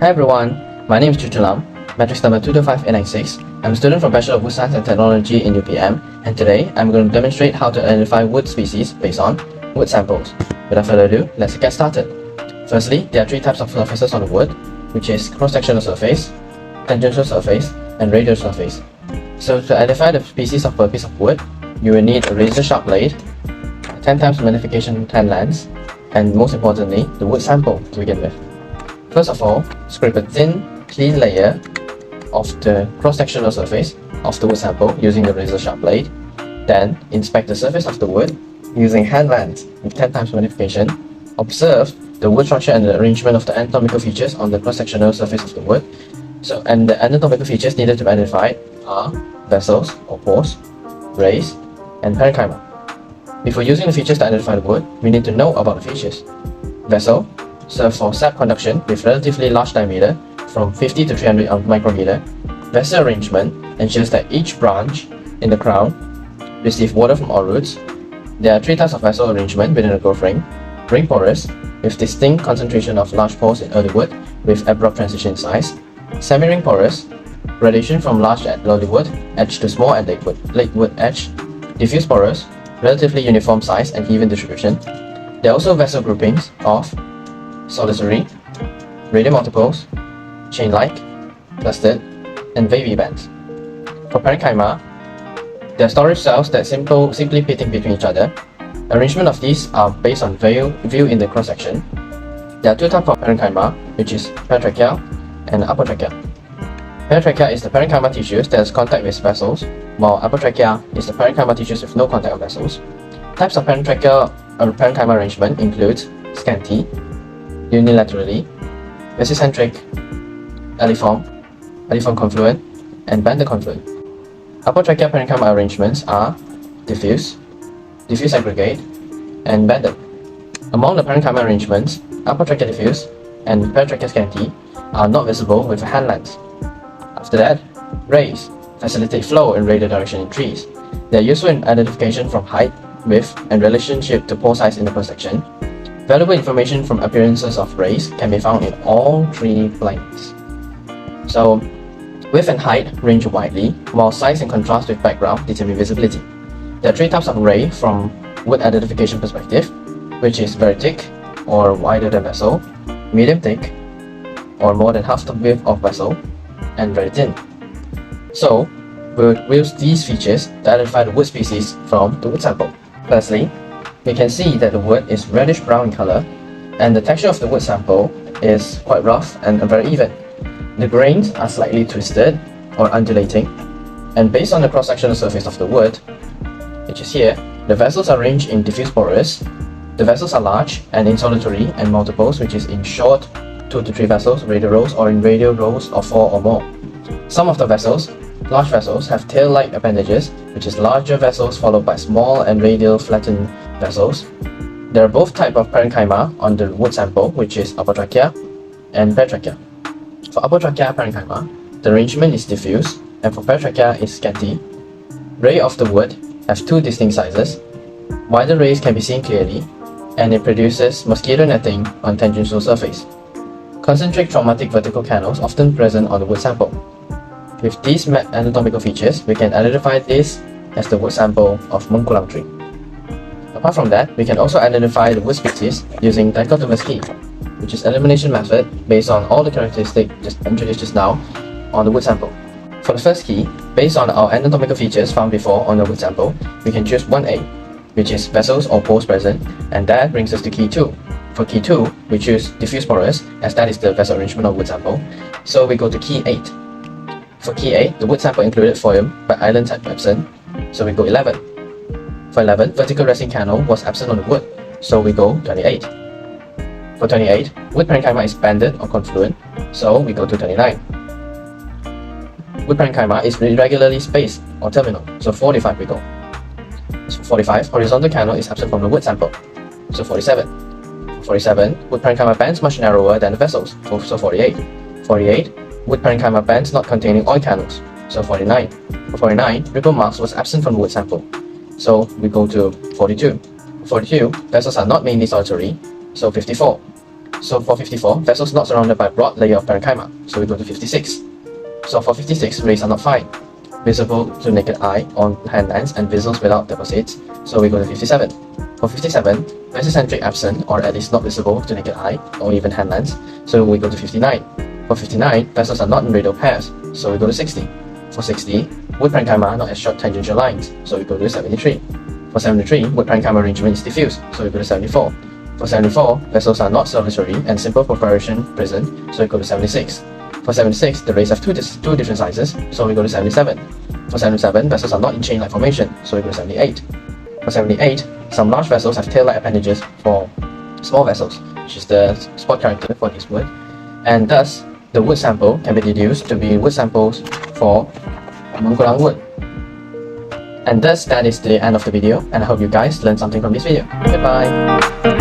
Hi everyone, my name is Choo Chun Lam, matrix number 225896. I'm a student from Bachelor of Wood Science and Technology in UPM, and today I'm going to demonstrate how to identify wood species based on wood samples. Without further ado, let's get started. Firstly, there are three types of surfaces on the wood, which is cross-sectional surface, tangential surface, and radial surface. So to identify the species of a piece of wood, you will need a razor-sharp blade, a 10 times magnification hand lens, and most importantly, the wood sample to begin with. First of all, scrape a thin, clean layer of the cross-sectional surface of the wood sample using the razor-sharp blade. Then, inspect the surface of the wood using hand lens with 10 times magnification. Observe the wood structure and the arrangement of the anatomical features on the cross-sectional surface of the wood. And the anatomical features needed to be identified are vessels or pores, rays, and parenchyma. Before using the features to identify the wood, we need to know about the features. Vessel serve for sap conduction with relatively large diameter from 50 to 300 micrometer. Vessel arrangement ensures that each branch in the crown receives water from all roots. There are three types of vessel arrangement within a growth ring. Ring porous, with distinct concentration of large pores in early wood with abrupt transition in size. Semi-ring porous, gradation from large at early wood, edge to small at late wood edge. Diffuse porous, relatively uniform size and even distribution. There are also vessel groupings of solitary, radial multiples, chain-like, clustered, and wavy bands. For parenchyma, there are storage cells that simply pitting between each other. Arrangement of these are based on view in the cross-section. There are two types of parenchyma, which is paratracheal and apotracheal. Paratrachea is the parenchyma tissues that has contact with vessels, while apotrachea is the parenchyma tissues with no contact with vessels. Types of paratracheal parenchyma arrangement include scanty, unilaterally, vesicentric, aliform confluent, and banded confluent. Apotracheal parenchyma arrangements are diffuse aggregate, and banded. Among the parenchyma arrangements, apotracheal diffuse and paratracheal scanty are not visible with a hand lens. After that, rays facilitate flow in radial direction in trees. They are useful in identification from height, width, and relationship to pore size in the cross-section. Valuable information from appearances of rays can be found in all three planes. So, width and height range widely, while size and contrast with background determine visibility. There are three types of ray from wood identification perspective, which is very thick or wider than vessel, medium thick or more than half the width of vessel, and very thin. So, we'll use these features to identify the wood species from the wood sample. Firstly, we can see that the wood is reddish brown in color, and the texture of the wood sample is quite rough and very even. The grains are slightly twisted or undulating, and based on the cross-sectional surface of the wood, which is here, the vessels are arranged in diffuse porous. The vessels are large and in solitary and multiples, which is in short 2 to 3 vessels, radial rows, or in radial rows of 4 or more. Some of the vessels, large vessels, have tail-like appendages, which is larger vessels followed by small and radial flattened vessels. There are both types of parenchyma on the wood sample, which is apotrachea and paratrachea. For apotrachea parenchyma, the arrangement is diffuse, and for paratrachea is scanty. Ray of the wood have two distinct sizes. Wider rays can be seen clearly, and it produces mosquito netting on tangential surface. Concentric traumatic vertical canals often present on the wood sample. With these anatomical features, we can identify this as the wood sample of Mengkulang tree. Apart from that, we can also identify the wood species using dichotomous key, which is elimination method based on all the characteristics introduced just now on the wood sample. For the first key, based on our anatomical features found before on the wood sample, we can choose 1A, which is vessels or pores present, and that brings us to key 2. For key 2, we choose diffuse porous, as that is the vessel arrangement of wood sample, so we go to key 8. For key 8, the wood sample included phoeum but island type absent, so we go 11. For 11, vertical resting canal was absent on the wood, so we go 28. For 28, wood parenchyma is banded or confluent, so we go to 29. Wood parenchyma is irregularly spaced or terminal, so 45 we go. So 45, horizontal canal is absent from the wood sample, so 47. For 47, wood parenchyma bands much narrower than the vessels, so 48. 48, wood parenchyma bands not containing oil canals, so 49. For 49, ripple marks was absent from the wood sample, so we go to 42. For 42, vessels are not mainly solitary, so 54. So for 54, vessels not surrounded by broad layer of parenchyma, so we go to 56. So for 56, rays are not fine, visible to naked eye on hand lens and visuals without deposits, so we go to 57. For 57, mesocentric absent or at least not visible to naked eye or even hand lens, so we go to 59. For 59, vessels are not in radial pairs, so we go to 60. For 60, wood parenchyma not as short tangential lines, so we go to 73. For 73, wood parenchyma arrangement is diffuse, so we go to 74. For 74, vessels are not solitary and simple perforation present, so we go to 76. For 76, the rays have two different sizes, so we go to 77. For 77, vessels are not in chain-like formation, so we go to 78. For 78, some large vessels have tail-like appendages for small vessels, which is the spot character for this wood, and thus the wood sample can be deduced to be wood samples for Mengkulang wood. And thus that is the end of the video, and I hope you guys learned something from this video. Goodbye!